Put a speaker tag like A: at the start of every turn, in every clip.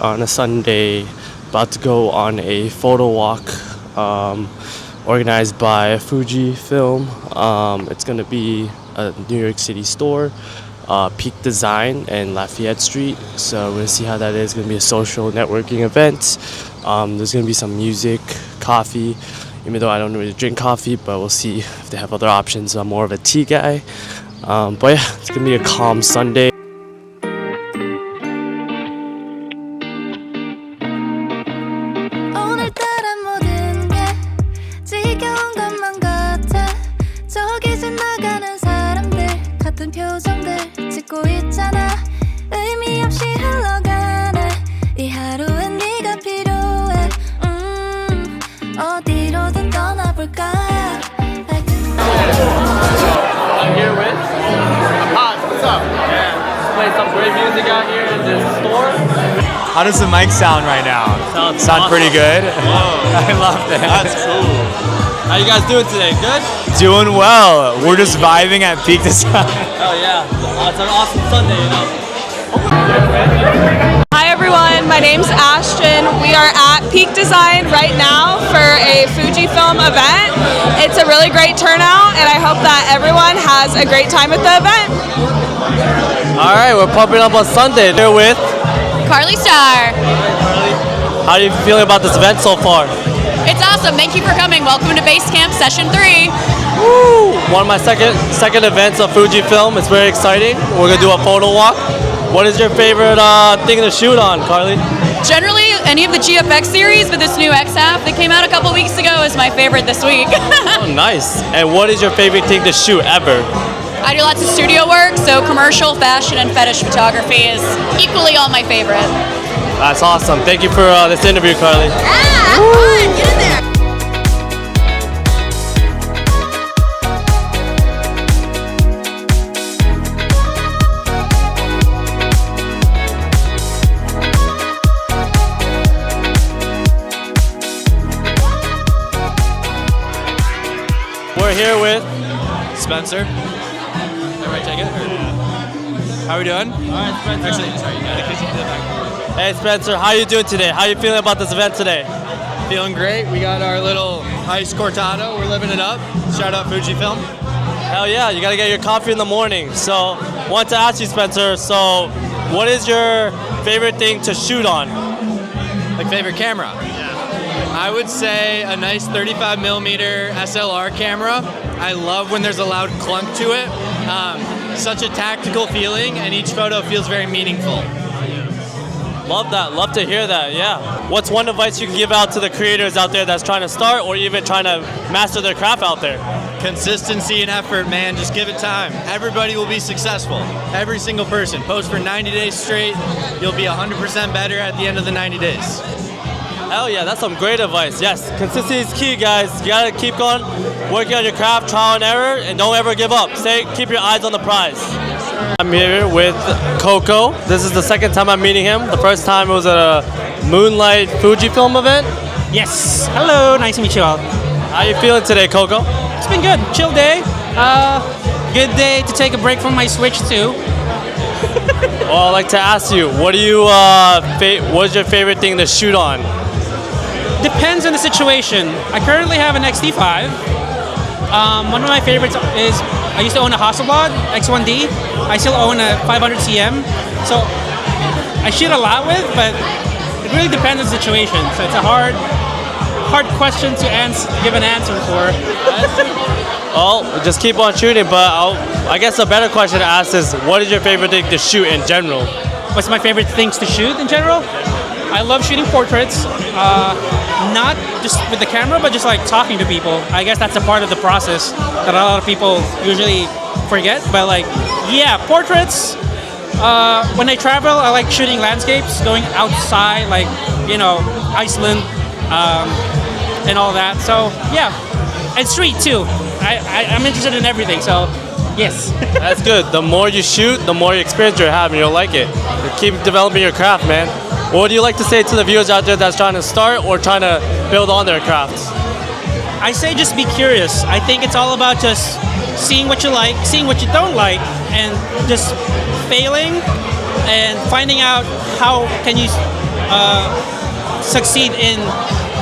A: on a Sunday. About to go on a photo walk organized by Fuji Film. It's going to be a New York City store, Peak Design and Lafayette Street. So we're going to see how that is. It's going to be a social networking event. There's going to be some music, coffee, even though I don't really drink coffee, but we'll see if they have other options. I'm more of a tea guy. But yeah, it's going to be a calm Sunday.
B: I'm here with what's up? Yeah. Play some great music out here in this store.
C: How does the mic sound right now?
B: Sound
C: awesome. Pretty good?
B: Whoa.
C: I love that.
B: That's cool. How you guys doing today? Good?
C: Doing well. We're just vibing at Peak Design.
B: Oh yeah. It's an awesome Sunday, you know.
D: Hi everyone, my name's Ashton. We are at Peak Design right now for a Fujifilm event. It's a really great turnout and I hope that everyone has a great time at the event.
A: Alright, we're pumping up on Sunday. Here with
E: Carly Star.
A: How are you feeling about this event so far?
E: It's awesome. Thank you for coming. Welcome to Basecamp Session 3.
A: Woo! One of my second events of Fujifilm. It's very exciting. We're gonna do a photo walk. What is your favorite thing to shoot on, Carly?
E: Generally, any of the GFX series, but this new X-Half that came out a couple weeks ago is my favorite this week.
A: Oh, nice. And what is your favorite thing to shoot ever?
E: I do lots of studio work, so commercial, fashion, and fetish photography is equally all my favorite.
A: That's awesome. Thank you for this interview, Carly.
E: Ah, have fun. Get in there.
A: We're here with
C: Spencer. Everybody take it? How are we doing?
A: Alright, Spencer.
C: Actually, sorry, you gotta kiss me to the back.
A: Hey Spencer, how are you doing today? How are you feeling about this event today?
C: Feeling great. We got our little ice cortado. We're living it up. Shout out Fujifilm.
A: Hell yeah, you gotta get your coffee in the morning. So, want to ask you, Spencer, so what is your favorite thing to shoot on?
C: Like favorite camera? I would say a nice 35mm SLR camera. I love when there's a loud clunk to it. Such a tactical feeling, and each photo feels very meaningful.
A: Love that, love to hear that, yeah. What's one advice you can give out to the creators out there that's trying to start or even trying to master their craft out there?
C: Consistency and effort, man. Just give it time. Everybody will be successful. Every single person. Post for 90 days straight. You'll be 100% better at the end of the 90 days.
A: Hell yeah, that's some great advice. Yes, consistency is key, guys. You gotta keep going, working on your craft, trial and error, and don't ever give up. Keep your eyes on the prize. I'm here with Coco. This is the second time I'm meeting him. The first time it was at a Moonlight Fujifilm event.
F: Yes. Hello. Nice to meet you all.
A: How you feeling today, Coco?
F: It's been good. Chill day. Good day to take a break from my Switch too.
A: Well, I'd like to ask you, what is your favorite thing to shoot on?
F: Depends on the situation. I currently have an XT5. One of my favorites is I used to own a Hasselblad X1D. I still own a 500 CM. So I shoot a lot with, but it really depends on the situation. So it's a hard question to give an answer for.
A: Well, just keep on shooting, but I guess a better question to ask is, what is your favorite thing to shoot in general?
F: What's my favorite things to shoot in general? I love shooting portraits, not just with the camera, but just like talking to people. I guess that's a part of the process that a lot of people usually forget. But like, yeah, portraits. When I travel, I like shooting landscapes, going outside, like, you know, Iceland, and all that. So yeah, and street too. I'm interested in everything, so yes.
A: That's good. The more you shoot, the more experience you're having. You'll like it. Keep developing your craft, man. What would you like to say to the viewers out there that's trying to start or trying to build on their crafts?
F: I say just be curious. I think it's all about just seeing what you like, seeing what you don't like, and just failing and finding out how succeed in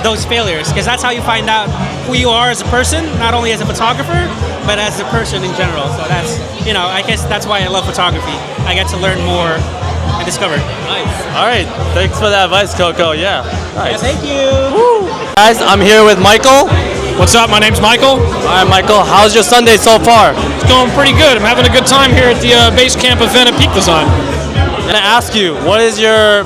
F: those failures, because that's how you find out who you are as a person, not only as a photographer, but as a person in general. So that's, I guess that's why I love photography. I get to learn more and discover.
B: Nice. All right. Thanks for that advice, Coco. Yeah. Nice.
F: Yeah, thank you.
B: Woo. Guys, I'm here with Michael.
G: What's up? My name's Michael.
B: All right, Michael. How's your Sunday so far?
G: It's going pretty good. I'm having a good time here at the Basecamp Event at Peak Design.
B: I'm gonna ask you, what's your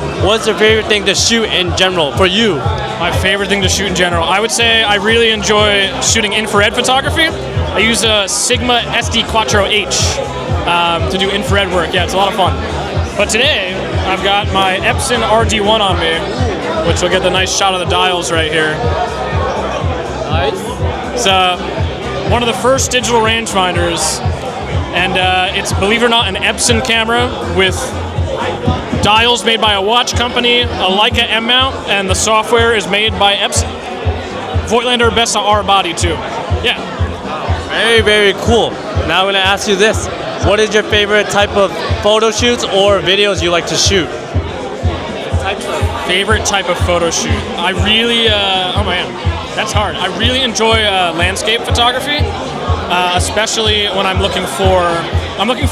B: favorite thing to shoot in general for you?
G: My favorite thing to shoot in general, I would say I really enjoy shooting infrared photography. I use a Sigma SD Quattro H to do infrared work. Yeah, it's a lot of fun. But today, I've got my Epson RD1 on me, which will get the nice shot of the dials right here.
B: Nice.
G: It's one of the first digital rangefinders, and it's, believe it or not, an Epson camera with dials made by a watch company, a Leica M mount, and the software is made by Epson. Voigtlander Bessa R body too. Yeah.
B: Very, very cool. Now I'm gonna ask you this. What is your favorite type of photo shoots or videos you like to shoot?
G: Favorite type of photo shoot? I really, oh man, that's hard. I really enjoy landscape photography, especially when I'm looking for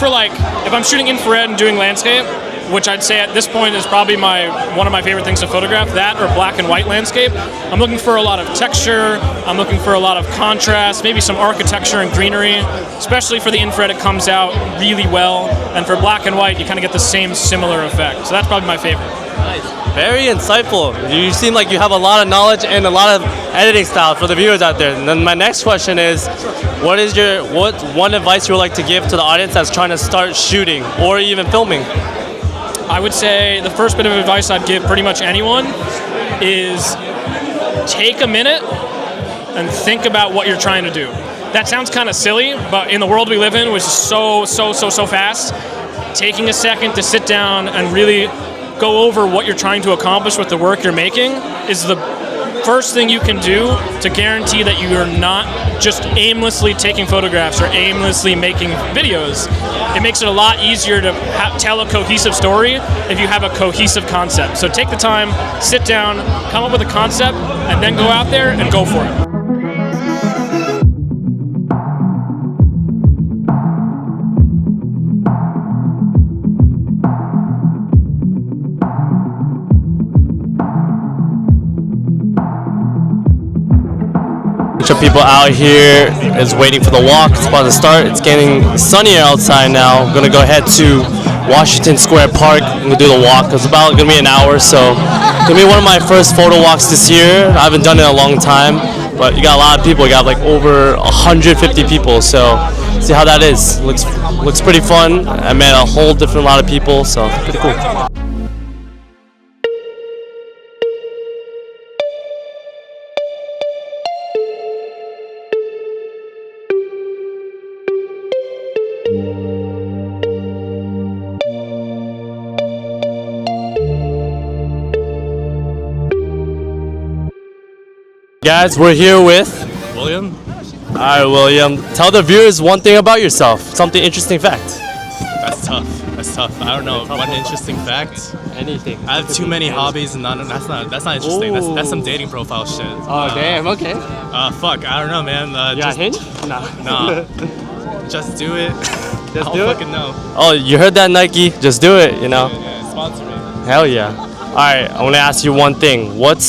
G: like, if I'm shooting infrared and doing landscape, which I'd say at this point is probably one of my favorite things to photograph, that or black and white landscape. I'm looking for a lot of texture, I'm looking for a lot of contrast, maybe some architecture and greenery. Especially for the infrared, it comes out really well, and for black and white, you kind of get the same similar effect. So that's probably my favorite.
B: Nice. Very insightful. You seem like you have a lot of knowledge and a lot of editing style for the viewers out there. And then my next question is, what one advice you would like to give to the audience that's trying to start shooting or even filming?
G: I would say the first bit of advice I'd give pretty much anyone is take a minute and think about what you're trying to do. That sounds kind of silly, but in the world we live in, which is so fast, taking a second to sit down and really go over what you're trying to accomplish with the work you're making is the first thing you can do to guarantee that you are not just aimlessly taking photographs or aimlessly making videos. It makes it a lot easier to tell a cohesive story if you have a cohesive concept. So take the time, sit down, come up with a concept, and then go out there and go for it.
B: Bunch of people out here is waiting for the walk. It's about to start. It's getting sunnier outside now. I'm gonna go ahead to Washington Square Park. I'm gonna do the walk. It's about gonna be an hour, so it's gonna be one of my first photo walks this year. I haven't done it in a long time, but you got a lot of people. You got like over 150 people, so see how that is. Looks pretty fun. I met a whole different lot of people, so pretty cool. Guys, we're here with
H: William?
B: All right, William. Tell the viewers one thing about yourself. Something interesting fact.
H: That's tough. I don't know. One interesting fact.
B: Anything.
H: I have too many hobbies, and that's not interesting. That's some dating profile shit.
B: Oh damn. Okay.
H: Fuck. I don't know, man.
B: You got Hinge?
H: Nah. Just do it.
B: Just do it.
H: Fucking know.
B: Oh, you heard that, Nike? Just do it. You know.
H: Yeah, sponsor me.
B: Hell yeah. All right. I want to ask you one thing. What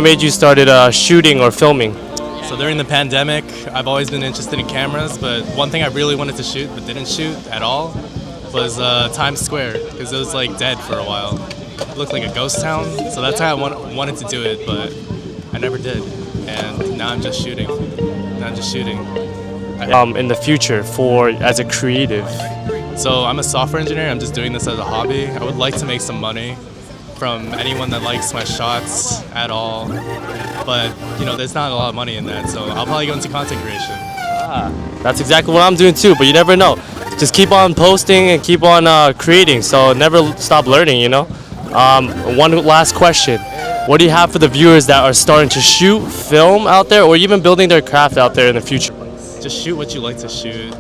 B: made you started shooting or filming?
H: So during the pandemic, I've always been interested in cameras, but one thing I really wanted to shoot but didn't shoot at all was Times Square, because it was like dead for a while. It looked like a ghost town, so that's how I wanted to do it, but I never did. And now I'm just shooting.
B: In the future, as a creative.
H: So I'm a software engineer. I'm just doing this as a hobby. I would like to make some money from anyone that likes my shots at all, but there's not a lot of money in that, so I'll probably go into content creation.
B: That's exactly what I'm doing too, but you never know. Just keep on posting and keep on creating, so never stop learning, One last question. What do you have for the viewers that are starting to shoot, film out there, or even building their craft out there in the future?
H: Just shoot what you like to shoot.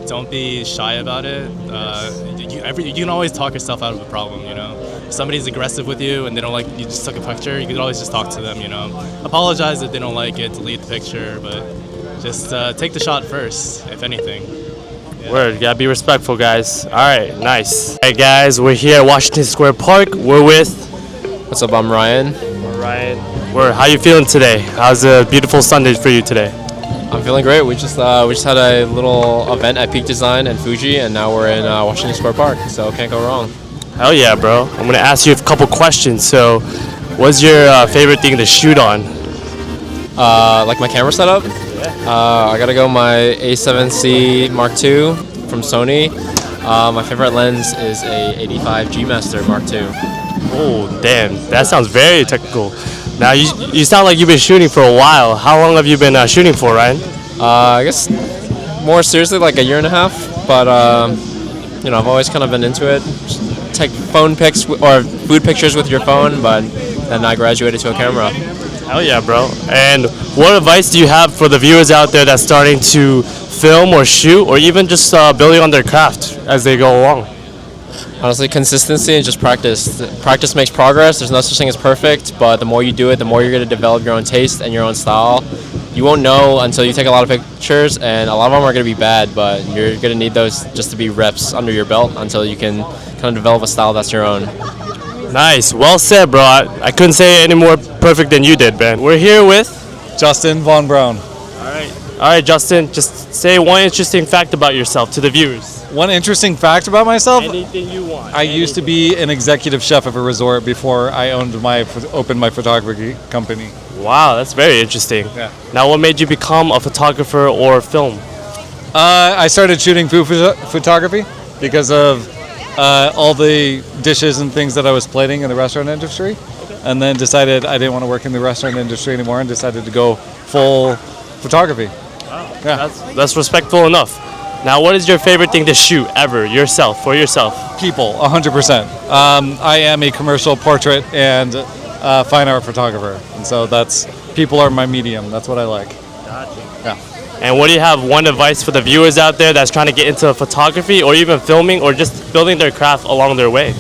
H: don't be shy about it. You can always talk yourself out of a problem, you know. If somebody's aggressive with you and they don't like you just took a picture, you can always just talk to them, you know. Apologize if they don't like it, delete the picture, but just take the shot first, if anything. Yeah.
B: Word, you gotta be respectful, guys. All right, nice. Hey guys, we're here at Washington Square Park. We're with.
I: What's up? I'm Ryan.
B: Ryan. Word, how you feeling today? How's a beautiful Sunday for you today?
I: I'm feeling great. We just had a little event at Peak Design and Fuji, and now we're in Washington Square Park. So can't go wrong.
B: Hell yeah, bro. I'm gonna ask you a couple questions. So, what's your favorite thing to shoot on?
I: Like my camera setup? Yeah. I gotta go my A7C Mark II from Sony. My favorite lens is a 85 G Master Mark II.
B: Oh, damn. That sounds very technical. Now, you sound like you've been shooting for a while. How long have you been shooting for, Ryan?
I: I guess more seriously, like a year and a half. But, you know, I've always kind of been into it. Just take phone pics or food pictures with your phone, but then I graduated to a camera.
B: Hell yeah, bro. And what advice do you have for the viewers out there that's starting to film or shoot or even just building on their craft as they go along?
I: Honestly, consistency and just practice. Practice makes progress. There's no such thing as perfect, but the more you do it, the more you're going to develop your own taste and your own style. You won't know until you take a lot of pictures, and a lot of them are going to be bad, but you're going to need those just to be reps under your belt until you can kind of develop a style that's your own.
B: Nice. Well said, bro. I couldn't say it any more perfect than you did, man. We're here with
J: Justin Von Braun.
B: All right, Justin, just say one interesting fact about yourself to the viewers.
J: One interesting fact about myself?
B: Anything you want.
J: I used to be an executive chef of a resort before I opened my photography company.
B: Wow, that's very interesting.
J: Yeah.
B: Now, what made you become a photographer or film?
J: I started shooting food photography because of all the dishes and things that I was plating in the restaurant industry, and then decided I didn't want to work in the restaurant industry anymore and decided to go full photography.
B: Wow, yeah. That's respectful enough. Now, what is your favorite thing to shoot ever, yourself, for yourself?
J: People, 100%. I am a commercial portrait and fine art photographer, and so people are my medium. That's what I like.
B: Gotcha.
J: Yeah.
B: And what do you have one advice for the viewers out there that's trying to get into photography or even filming or just building their craft along their way?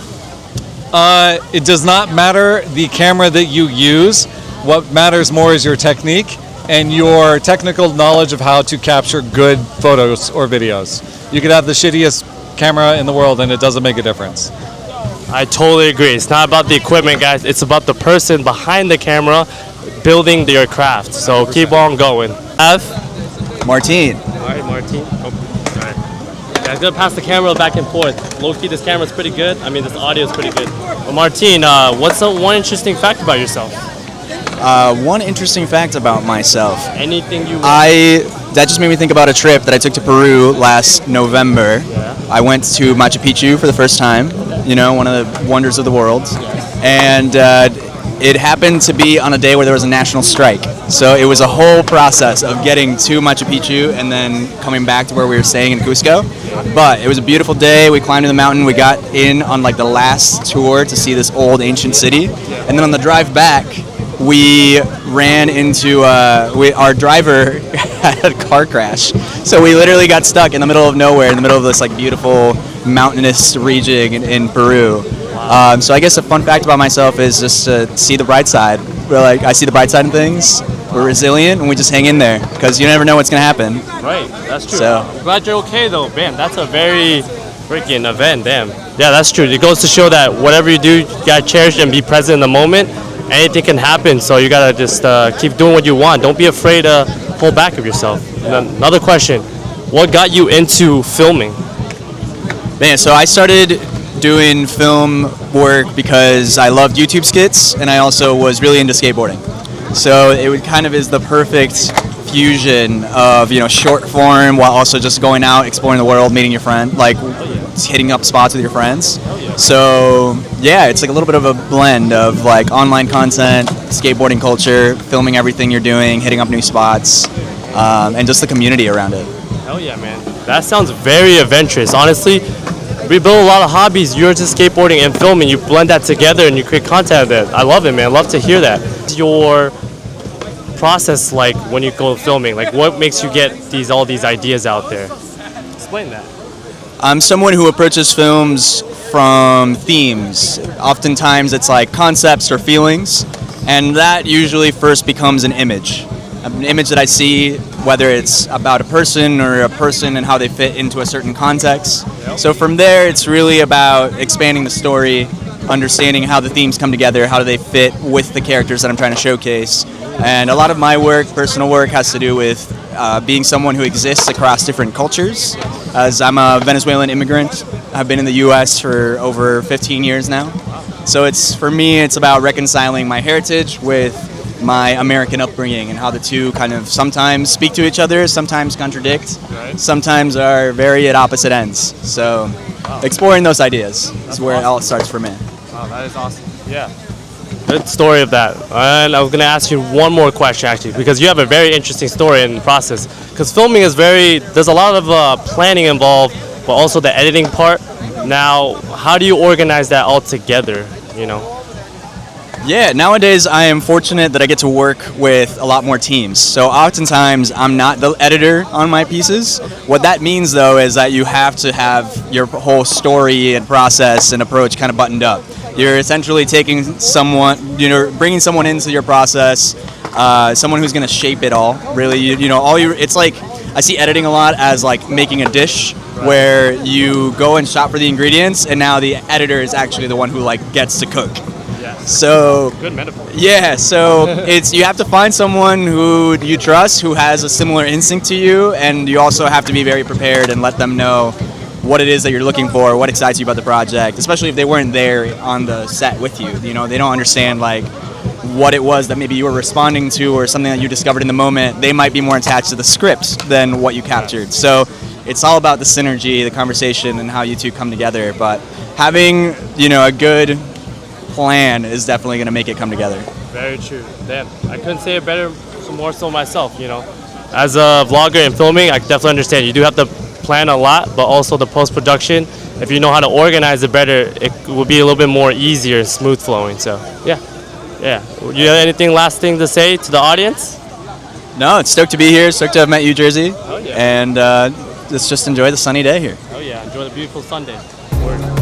J: It does not matter the camera that you use. What matters more is your technique and your technical knowledge of how to capture good photos or videos. You could have the shittiest camera in the world and it doesn't make a difference.
B: I totally agree. It's not about the equipment, guys. It's about the person behind the camera building their craft. So 100%. Keep on going.
K: Martine.
B: All right, Martine. Oh, all right. Yeah, I'm gonna pass the camera back and forth. Low-key, this camera's pretty good. I mean, this audio's pretty good. But Martine, what's the one interesting fact about yourself?
K: One interesting fact about myself.
B: Anything you want.
K: That just made me think about a trip that I took to Peru last November.
B: Yeah.
K: I went to Machu Picchu for the first time, you know, one of the wonders of the world. And it happened to be on a day where there was a national strike. So it was a whole process of getting to Machu Picchu and then coming back to where we were staying in Cusco. But it was a beautiful day. We climbed to the mountain. We got in on like the last tour to see this old ancient city. And then on the drive back, we ran into our driver had a car crash, so we literally got stuck in the middle of nowhere, in the middle of this like beautiful mountainous region in Peru. So I guess a fun fact about myself is just to see the bright side. I see the bright side in things. We're resilient and we just hang in there because you never know what's gonna happen.
B: Right, that's true.
K: So
B: glad you're okay though, man. That's a very freaking event, damn. Yeah, that's true. It goes to show that whatever you do, you gotta cherish and be present in the moment. Anything can happen, so you gotta just keep doing what you want. Don't be afraid to pull back of yourself. And another question: what got you into filming?
K: Man, so I started doing film work because I loved YouTube skits, and I also was really into skateboarding. So it kind of is the perfect fusion of short form while also just going out, exploring the world, meeting your friend, like hitting up spots with your friends. So yeah, it's like a little bit of a blend of like online content, skateboarding culture, filming everything you're doing, hitting up new spots, and just the community around it.
B: Hell yeah, man. That sounds very adventurous. Honestly, we build a lot of hobbies. Yours is skateboarding and filming. You blend that together and you create content of it. I love it, man. I love to hear that. What's your process like when you go filming? Like, what makes you get all these ideas out there?
A: Explain that.
K: I'm someone who approaches films from themes. Oftentimes it's like concepts or feelings, and that usually first becomes an image that I see, whether it's about a person and how they fit into a certain context. So from there, it's really about expanding the story, understanding how the themes come together, how do they fit with the characters that I'm trying to showcase. And a lot of my work, personal work, has to do with being someone who exists across different cultures, as I'm a Venezuelan immigrant. I've been in the U.S. for over 15 years now. So for me, it's about reconciling my heritage with my American upbringing and how the two kind of sometimes speak to each other, sometimes contradict, sometimes are very at opposite ends. So exploring those ideas is where it all starts for me.
A: Wow, that is awesome. Yeah. Good story of that. And I was going to ask you one more question, actually, because you have a very interesting story and process. Because filming is there's a lot of planning involved, but also the editing part. Now, how do you organize that all together, you know?
K: Yeah, nowadays I am fortunate that I get to work with a lot more teams. So oftentimes I'm not the editor on my pieces. What that means though is that you have to have your whole story and process and approach kind of buttoned up. You're essentially taking someone, bringing someone into your process, someone who's going to shape it all. Really, it's like I see editing a lot as like making a dish where you go and shop for the ingredients, and now the editor is actually the one who like gets to cook. So
A: good metaphor.
K: Yeah, so you have to find someone who you trust, who has a similar instinct to you, and you also have to be very prepared and let them know what it is that you're looking for, what excites you about the project, especially if they weren't there on the set with you. They don't understand like what it was that maybe you were responding to or something that you discovered in the moment. They might be more attached to the script than what you captured. So it's all about the synergy, the conversation, and how you two come together. But having, a good plan is definitely going to make it come together.
A: Very true. Damn, I couldn't say it better, more so myself, As a vlogger and filming, I definitely understand. You do have to plan a lot, but also the post-production, if you know how to organize it better, it will be a little bit more easier and smooth flowing. So, yeah. You have anything last thing to say to the audience?
K: No, it's stoked to be here, stoked to have met you, Jersey.
A: Oh, yeah.
K: And let's just enjoy the sunny day here.
A: Oh, yeah. Enjoy the beautiful Sunday. Word.